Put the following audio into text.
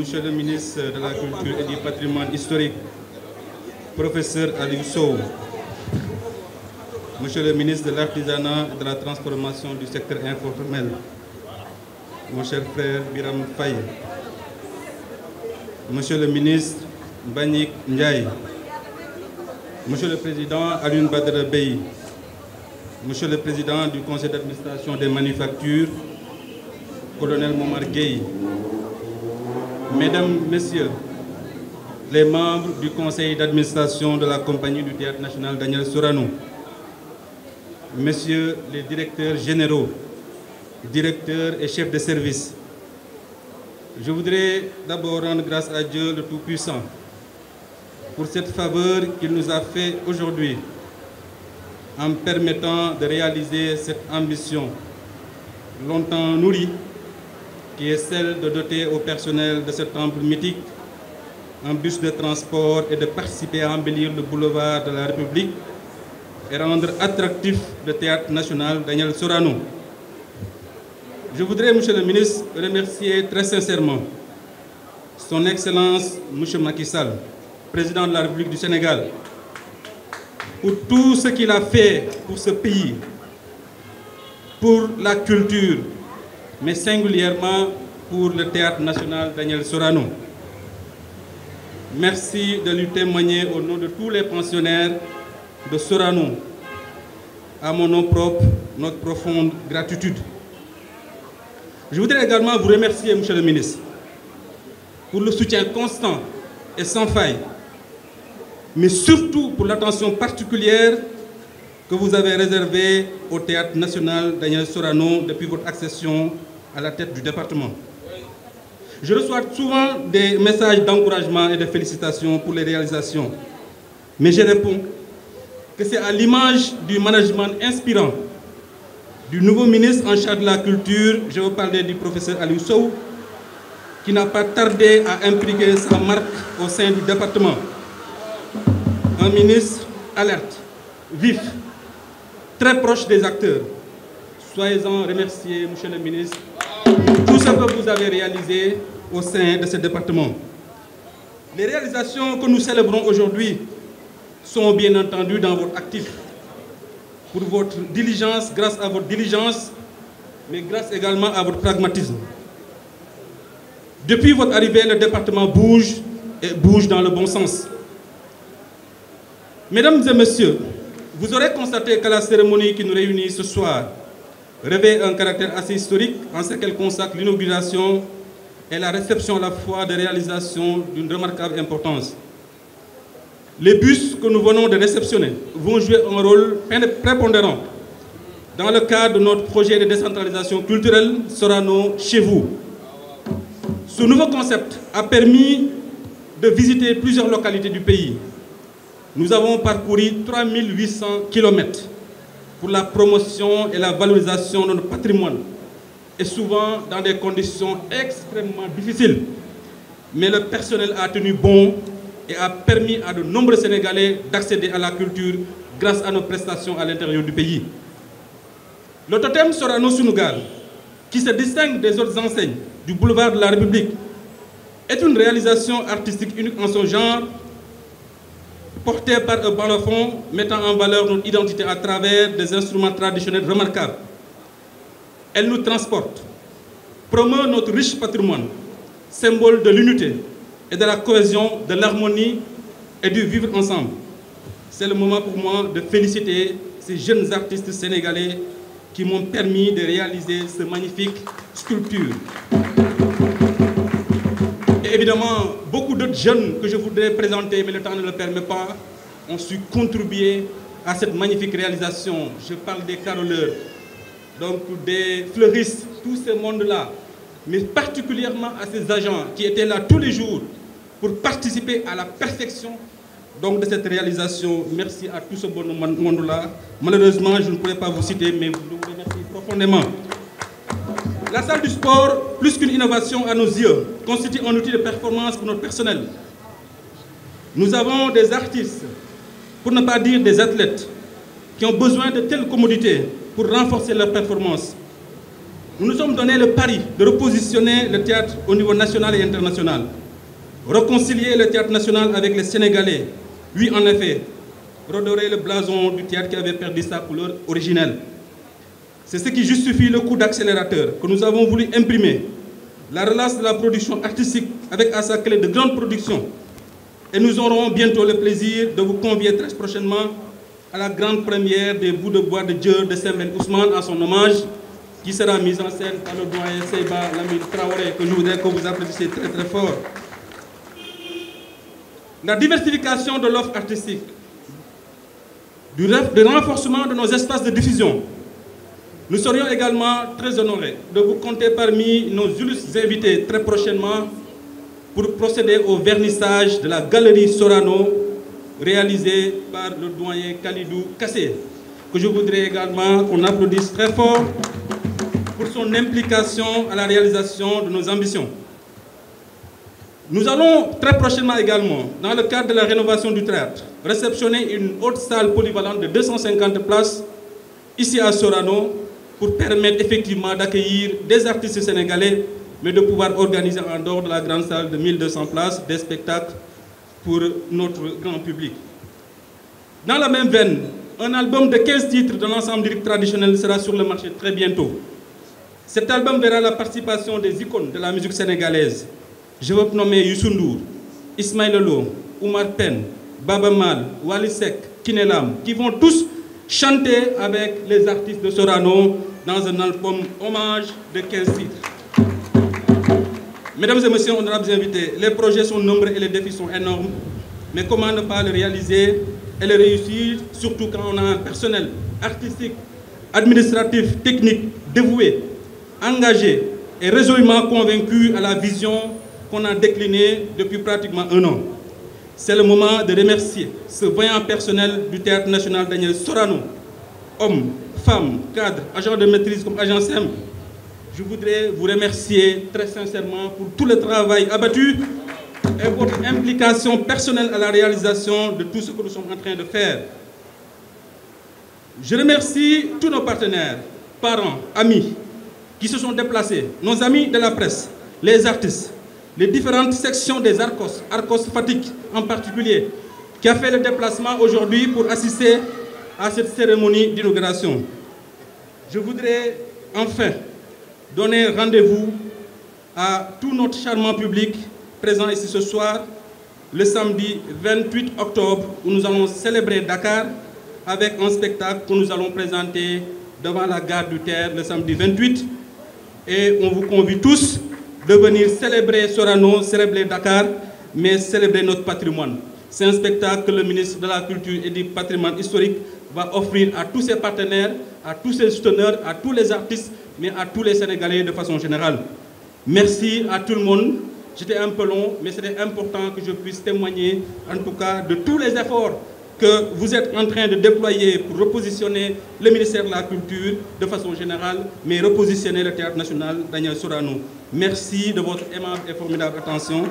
Monsieur le ministre de la Culture et du Patrimoine historique, professeur Aliou Sow, Monsieur le ministre de l'Artisanat et de la Transformation du secteur informel, mon cher frère Biram Faye, Monsieur le ministre Mbagnick Ndiaye, Monsieur le président Alioune Badara Bèye, Monsieur le président du conseil d'administration des manufactures, colonel Momar Gueye, Mesdames, Messieurs, les membres du conseil d'administration de la compagnie du Théâtre national Daniel Sorano, Messieurs les directeurs généraux, directeurs et chefs de service, je voudrais d'abord rendre grâce à Dieu le Tout-Puissant pour cette faveur qu'il nous a fait aujourd'hui en me permettant de réaliser cette ambition longtemps nourrie qui est celle de doter au personnel de ce temple mythique un bus de transport et de participer à embellir le boulevard de la République et rendre attractif le Théâtre national Daniel Sorano. Je voudrais, Monsieur le ministre, remercier très sincèrement Son Excellence M. Macky Sall, président de la République du Sénégal, pour tout ce qu'il a fait pour ce pays, pour la culture, mais singulièrement pour le Théâtre national Daniel Sorano. Merci de lui témoigner au nom de tous les pensionnaires de Sorano, à mon nom propre, notre profonde gratitude. Je voudrais également vous remercier, Monsieur le ministre, pour le soutien constant et sans faille, mais surtout pour l'attention particulière que vous avez réservée au Théâtre national Daniel Sorano depuis votre accession à la tête du département. Je reçois souvent des messages d'encouragement et de félicitations pour les réalisations, mais je réponds que c'est à l'image du management inspirant du nouveau ministre en charge de la culture, je veux parler du professeur Aliou Sow, qui n'a pas tardé à impliquer sa marque au sein du département. Un ministre alerte, vif, très proche des acteurs. Soyez-en remerciés, Monsieur le ministre, pour tout ce que vous avez réalisé au sein de ce département. Les réalisations que nous célébrons aujourd'hui sont bien entendu dans votre actif. Pour votre diligence, grâce à votre diligence, mais grâce également à votre pragmatisme. Depuis votre arrivée, le département bouge et bouge dans le bon sens. Mesdames et messieurs, vous aurez constaté que la cérémonie qui nous réunit ce soir revêt un caractère assez historique en ce qu'elle consacre l'inauguration et la réception à la fois de réalisations d'une remarquable importance. Les bus que nous venons de réceptionner vont jouer un rôle prépondérant dans le cadre de notre projet de décentralisation culturelle Sorano chez vous. Ce nouveau concept a permis de visiter plusieurs localités du pays. Nous avons parcouru 3800 km pour la promotion et la valorisation de notre patrimoine, et souvent dans des conditions extrêmement difficiles. Mais le personnel a tenu bon et a permis à de nombreux Sénégalais d'accéder à la culture grâce à nos prestations à l'intérieur du pays. Le totem Sorano Sunugal, qui se distingue des autres enseignes du boulevard de la République, est une réalisation artistique unique en son genre, portée par un balafon mettant en valeur notre identité à travers des instruments traditionnels remarquables. Elle nous transporte, promeut notre riche patrimoine, symbole de l'unité et de la cohésion, de l'harmonie et du vivre ensemble. C'est le moment pour moi de féliciter ces jeunes artistes sénégalais qui m'ont permis de réaliser ce magnifique sculpture. Et évidemment, beaucoup d'autres jeunes que je voudrais présenter, mais le temps ne le permet pas, ont su contribuer à cette magnifique réalisation. Je parle des caroleurs, donc des fleuristes, tout ce monde-là, mais particulièrement à ces agents qui étaient là tous les jours pour participer à la perfection donc, de cette réalisation. Merci à tout ce bon monde-là. Malheureusement, je ne pourrais pas vous citer, mais je vous remercie profondément. La salle du sport, plus qu'une innovation à nos yeux, constitue un outil de performance pour notre personnel. Nous avons des artistes, pour ne pas dire des athlètes, qui ont besoin de telles commodités pour renforcer leur performance. nous nous sommes donné le pari de repositionner le théâtre au niveau national et international. Réconcilier le théâtre national avec les Sénégalais. Oui, en effet, redorer le blason du théâtre qui avait perdu sa couleur originelle. C'est ce qui justifie le coup d'accélérateur que nous avons voulu imprimer. La relance de la production artistique avec à sa clé de grandes productions. Et nous aurons bientôt le plaisir de vous convier très prochainement à la grande première des Bouts de bois de Dieu de Sembène Ousmane à son hommage, qui sera mise en scène par le doyen Seyba Lamine Traoré, que je voudrais que vous applaudissiez très très fort. La diversification de l'offre artistique, du renforcement de nos espaces de diffusion. Nous serions également très honorés de vous compter parmi nos illustres invités très prochainement pour procéder au vernissage de la galerie Sorano réalisée par le doyen Khalidou Kassé, que je voudrais également qu'on applaudisse très fort pour son implication à la réalisation de nos ambitions. Nous allons très prochainement également, dans le cadre de la rénovation du théâtre, réceptionner une haute salle polyvalente de 250 places ici à Sorano pour permettre effectivement d'accueillir des artistes sénégalais, mais de pouvoir organiser en dehors de la grande salle de 1200 places des spectacles pour notre grand public. Dans la même veine, un album de 15 titres de l'ensemble lyrique traditionnel sera sur le marché très bientôt. Cet album verra la participation des icônes de la musique sénégalaise. Je veux nommer Youssou Ndour, Ismaël Lô, Oumar Pène, Baba Mal, Wally Seck, Kiné Lam, qui vont tous chanter avec les artistes de Sorano dans un album hommage de 15 titres. Mesdames et messieurs, honorables invités, les projets sont nombreux et les défis sont énormes, mais comment ne pas le réaliser et le réussir, surtout quand on a un personnel artistique, administratif, technique, dévoué, engagé et résolument convaincu à la vision qu'on a déclinée depuis pratiquement un an. C'est le moment de remercier ce vaillant personnel du Théâtre national Daniel Sorano, hommes, femmes, cadres, agents de maîtrise comme agents SEM. Je voudrais vous remercier très sincèrement pour tout le travail abattu et votre implication personnelle à la réalisation de tout ce que nous sommes en train de faire. Je remercie tous nos partenaires, parents, amis qui se sont déplacés, nos amis de la presse, les artistes, les différentes sections des Arcos, Arcos Fatick en particulier, qui a fait le déplacement aujourd'hui pour assister à cette cérémonie d'inauguration. Je voudrais enfin donner rendez-vous à tout notre charmant public présent ici ce soir, le samedi 28 octobre, où nous allons célébrer Dakar avec un spectacle que nous allons présenter devant la gare du Terre le samedi 28. Et on vous convie tous de venir célébrer Sorano, célébrer Dakar, mais célébrer notre patrimoine. C'est un spectacle que le ministre de la Culture et du Patrimoine historique va offrir à tous ses partenaires, à tous ses souteneurs, à tous les artistes, mais à tous les Sénégalais de façon générale. Merci à tout le monde. J'étais un peu long, mais c'était important que je puisse témoigner, en tout cas, de tous les efforts que vous êtes en train de déployer pour repositionner le ministère de la Culture de façon générale, mais repositionner le Théâtre national Daniel Sorano. Merci de votre aimable et formidable attention.